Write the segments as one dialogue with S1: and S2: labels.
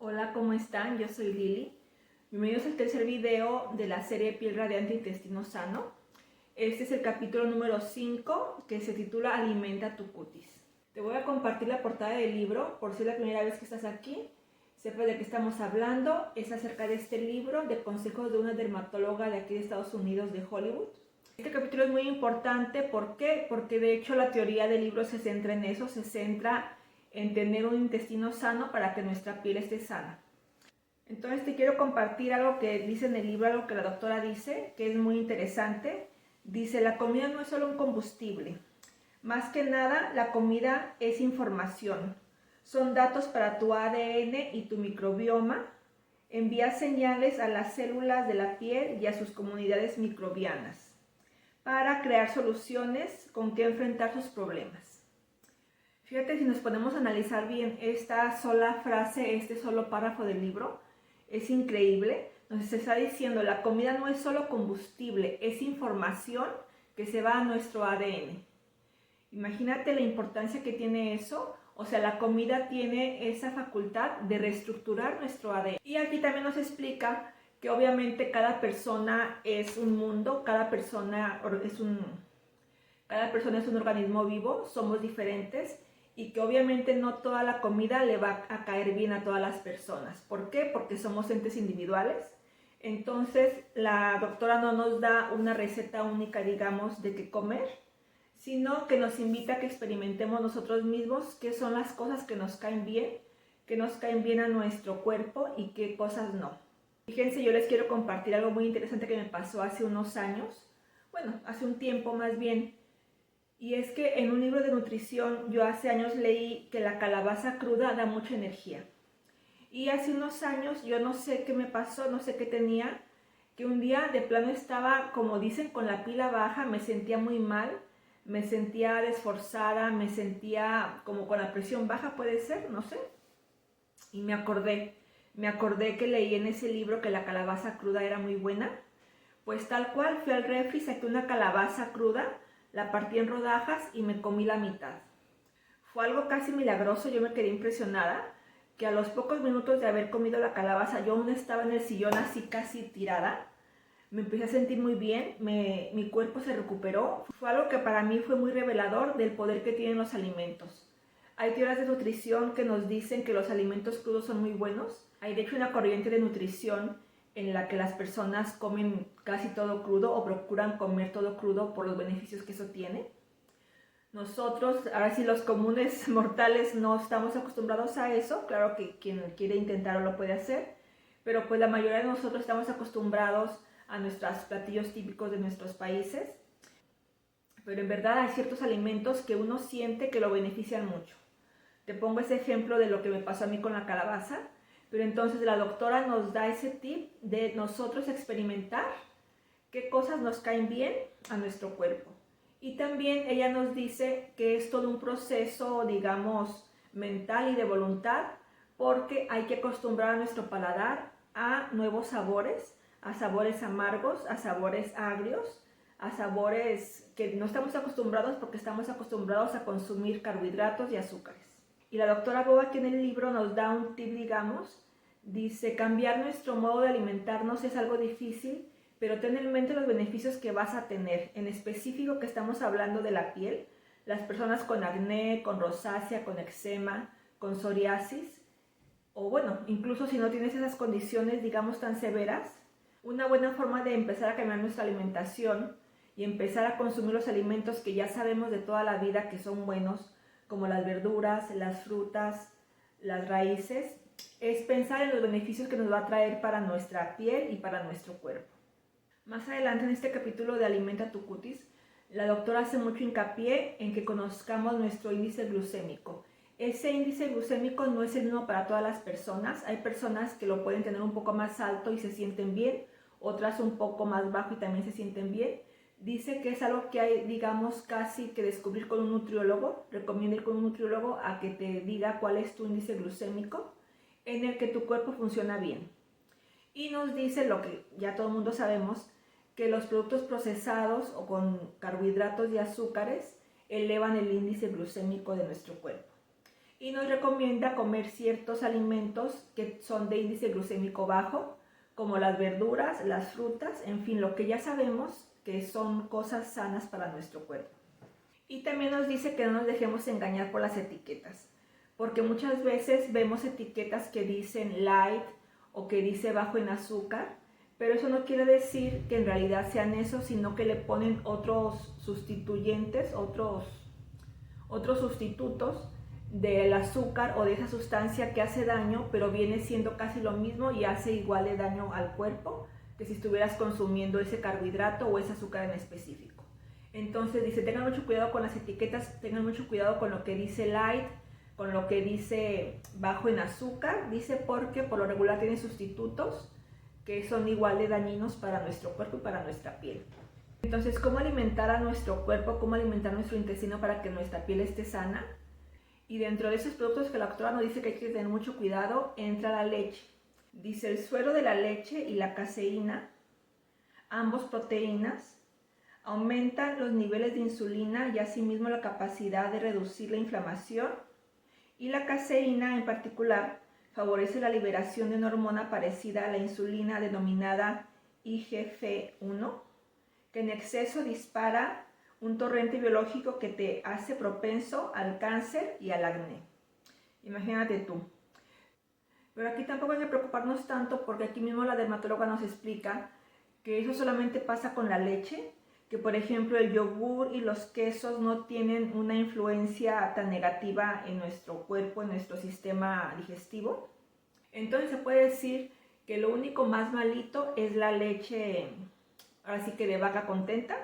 S1: Hola, ¿cómo están? Yo soy Lili. Bienvenidos al tercer video de la serie Piel Radiante Intestino Sano. Este es el capítulo número 5 que se titula Alimenta tu cutis. Te voy a compartir la portada del libro por si es la primera vez que estás aquí. Sepa de qué estamos hablando. Es acerca de este libro de consejos de una dermatóloga de aquí de Estados Unidos, de Hollywood. Este capítulo es muy importante. ¿Por qué? Porque de hecho la teoría del libro se centra en eso, se centra en tener un intestino sano para que nuestra piel esté sana. Entonces te quiero compartir algo que dice en el libro, algo que la doctora dice, que es muy interesante. Dice, la comida no es solo un combustible. Más que nada, la comida es información. Son datos para tu ADN y tu microbioma. Envía señales a las células de la piel y a sus comunidades microbianas para crear soluciones con que enfrentar sus problemas. Fíjate, si nos ponemos a analizar bien esta sola frase, este solo párrafo del libro, es increíble. Nos está diciendo, la comida no es solo combustible, es información que se va a nuestro ADN. Imagínate la importancia que tiene eso. O sea, la comida tiene esa facultad de reestructurar nuestro ADN. Y aquí también nos explica que obviamente cada persona es un mundo, cada persona es un organismo vivo, somos diferentes. Y que obviamente no toda la comida le va a caer bien a todas las personas. ¿Por qué? Porque somos entes individuales. Entonces, la doctora no nos da una receta única, digamos, de qué comer, sino que nos invita a que experimentemos nosotros mismos qué son las cosas que nos caen bien a nuestro cuerpo y qué cosas no. Fíjense, yo les quiero compartir algo muy interesante que me pasó hace unos años, bueno, hace un tiempo más bien. Y es que en un libro de nutrición yo hace años leí que la calabaza cruda da mucha energía. Y hace unos años yo no sé qué me pasó, no sé qué tenía, que un día de plano estaba, como dicen, con la pila baja, me sentía muy mal, me sentía desforzada, me sentía como con la presión baja, puede ser, no sé. Y me acordé que leí en ese libro que la calabaza cruda era muy buena. Pues tal cual, fui al refri, saqué una calabaza cruda, la partí en rodajas y me comí la mitad. Fue algo casi milagroso, yo me quedé impresionada, que a los pocos minutos de haber comido la calabaza, yo aún estaba en el sillón así casi tirada, me empecé a sentir muy bien, mi cuerpo se recuperó. Fue algo que para mí fue muy revelador del poder que tienen los alimentos. Hay teorías de nutrición que nos dicen que los alimentos crudos son muy buenos. Hay de hecho una corriente de nutrición en la que las personas comen casi todo crudo o procuran comer todo crudo por los beneficios que eso tiene. Nosotros, ahora sí los comunes mortales, no estamos acostumbrados a eso. Claro que quien quiere intentarlo lo puede hacer, pero pues la mayoría de nosotros estamos acostumbrados a nuestros platillos típicos de nuestros países. Pero en verdad hay ciertos alimentos que uno siente que lo benefician mucho. Te pongo ese ejemplo de lo que me pasó a mí con la calabaza. Pero entonces la doctora nos da ese tip de nosotros experimentar qué cosas nos caen bien a nuestro cuerpo. Y también ella nos dice que es todo un proceso, digamos, mental y de voluntad, porque hay que acostumbrar a nuestro paladar a nuevos sabores, a sabores amargos, a sabores agrios, a sabores que no estamos acostumbrados porque estamos acostumbrados a consumir carbohidratos y azúcares. Y la doctora Boba aquí en el libro nos da un tip, digamos. Dice, cambiar nuestro modo de alimentarnos es algo difícil, pero ten en mente los beneficios que vas a tener. En específico que estamos hablando de la piel, las personas con acné, con rosácea, con eczema, con psoriasis, o bueno, incluso si no tienes esas condiciones, digamos, tan severas, una buena forma de empezar a cambiar nuestra alimentación y empezar a consumir los alimentos que ya sabemos de toda la vida que son buenos, como las verduras, las frutas, las raíces, es pensar en los beneficios que nos va a traer para nuestra piel y para nuestro cuerpo. Más adelante en este capítulo de Alimenta tu cutis, la doctora hace mucho hincapié en que conozcamos nuestro índice glucémico. Ese índice glucémico no es el mismo para todas las personas. Hay personas que lo pueden tener un poco más alto y se sienten bien, otras un poco más bajo y también se sienten bien. Dice que es algo que hay, digamos, casi que descubrir con un nutriólogo. Recomienda ir con un nutriólogo a que te diga cuál es tu índice glucémico en el que tu cuerpo funciona bien. Y nos dice lo que ya todo el mundo sabemos, que los productos procesados o con carbohidratos y azúcares elevan el índice glucémico de nuestro cuerpo. y nos recomienda comer ciertos alimentos que son de índice glucémico bajo, como las verduras, las frutas, en fin, lo que ya sabemos que son cosas sanas para nuestro cuerpo. Y también nos dice que no nos dejemos engañar por las etiquetas, porque muchas veces vemos etiquetas que dicen light o que dice bajo en azúcar, pero eso no quiere decir que en realidad sean esos, sino que le ponen otros sustituyentes, otros sustitutos del azúcar o de esa sustancia que hace daño, pero viene siendo casi lo mismo y hace igual de daño al cuerpo que si estuvieras consumiendo ese carbohidrato o ese azúcar en específico. Entonces dice, tengan mucho cuidado con las etiquetas, tengan mucho cuidado con lo que dice light, con lo que dice bajo en azúcar, dice porque por lo regular tiene sustitutos que son igual de dañinos para nuestro cuerpo y para nuestra piel. Entonces, ¿cómo alimentar a nuestro cuerpo? ¿Cómo alimentar nuestro intestino para que nuestra piel esté sana? Y dentro de esos productos que la doctora nos dice que hay que tener mucho cuidado, entra la leche. Dice el suero de la leche y la caseína, ambos proteínas, aumentan los niveles de insulina y asimismo la capacidad de reducir la inflamación. Y la caseína en particular favorece la liberación de una hormona parecida a la insulina denominada IGF-1, que en exceso dispara un torrente biológico que te hace propenso al cáncer y al acné. Imagínate tú. Pero aquí tampoco hay que preocuparnos tanto porque aquí mismo la dermatóloga nos explica que eso solamente pasa con la leche, que por ejemplo el yogur y los quesos no tienen una influencia tan negativa en nuestro cuerpo, en nuestro sistema digestivo. Entonces se puede decir que lo único más malito es la leche, ahora sí que de vaca contenta.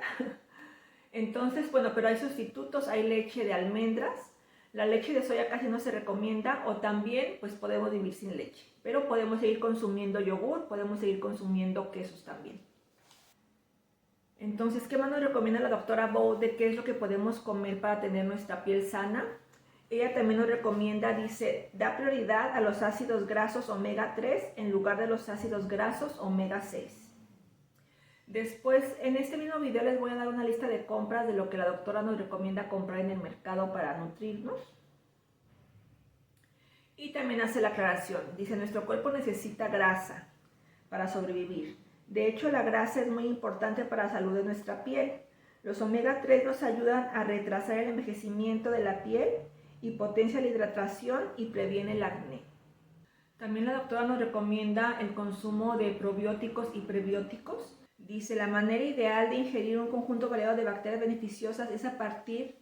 S1: Entonces, bueno, pero hay sustitutos, hay leche de almendras, la leche de soya casi no se recomienda, o también pues podemos vivir sin leche, pero podemos seguir consumiendo yogur, podemos seguir consumiendo quesos también. Entonces, ¿qué más nos recomienda la doctora Bow de qué es lo que podemos comer para tener nuestra piel sana? Ella también nos recomienda, dice, da prioridad a los ácidos grasos omega 3 en lugar de los ácidos grasos omega 6. Después, en este mismo video les voy a dar una lista de compras de lo que la doctora nos recomienda comprar en el mercado para nutrirnos. Y también hace la aclaración, dice, nuestro cuerpo necesita grasa para sobrevivir. De hecho, la grasa es muy importante para la salud de nuestra piel. Los omega 3 nos ayudan a retrasar el envejecimiento de la piel y potencia la hidratación y previene el acné. También la doctora nos recomienda el consumo de probióticos y prebióticos. Dice, la manera ideal de ingerir un conjunto variado de bacterias beneficiosas es a partir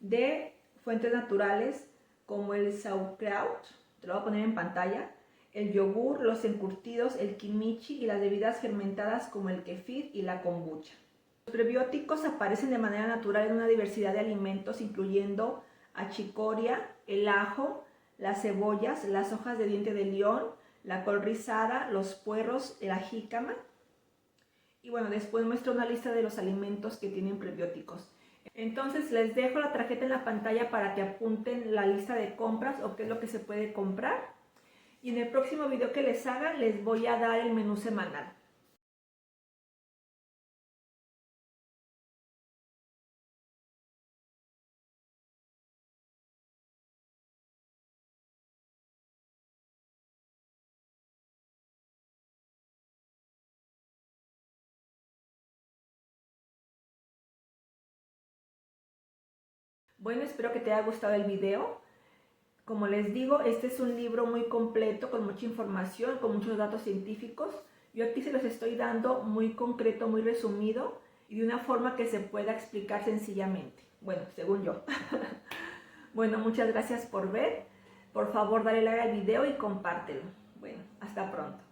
S1: de fuentes naturales como el sauerkraut, te lo voy a poner en pantalla, el yogur, los encurtidos, el kimchi y las bebidas fermentadas como el kefir y la kombucha. Los prebióticos aparecen de manera natural en una diversidad de alimentos, incluyendo achicoria, el ajo, las cebollas, las hojas de diente de león, la col rizada, los puerros, la jícama. Y bueno, después muestro una lista de los alimentos que tienen prebióticos. Entonces les dejo la tarjeta en la pantalla para que apunten la lista de compras o qué es lo que se puede comprar. Y en el próximo video que les haga les voy a dar el menú semanal. Bueno, espero que te haya gustado el video. Como les digo, este es un libro muy completo, con mucha información, con muchos datos científicos. Yo aquí se los estoy dando muy concreto, muy resumido y de una forma que se pueda explicar sencillamente. Bueno, según yo. Bueno, muchas gracias por ver. Por favor, dale like al video y compártelo. Bueno, hasta pronto.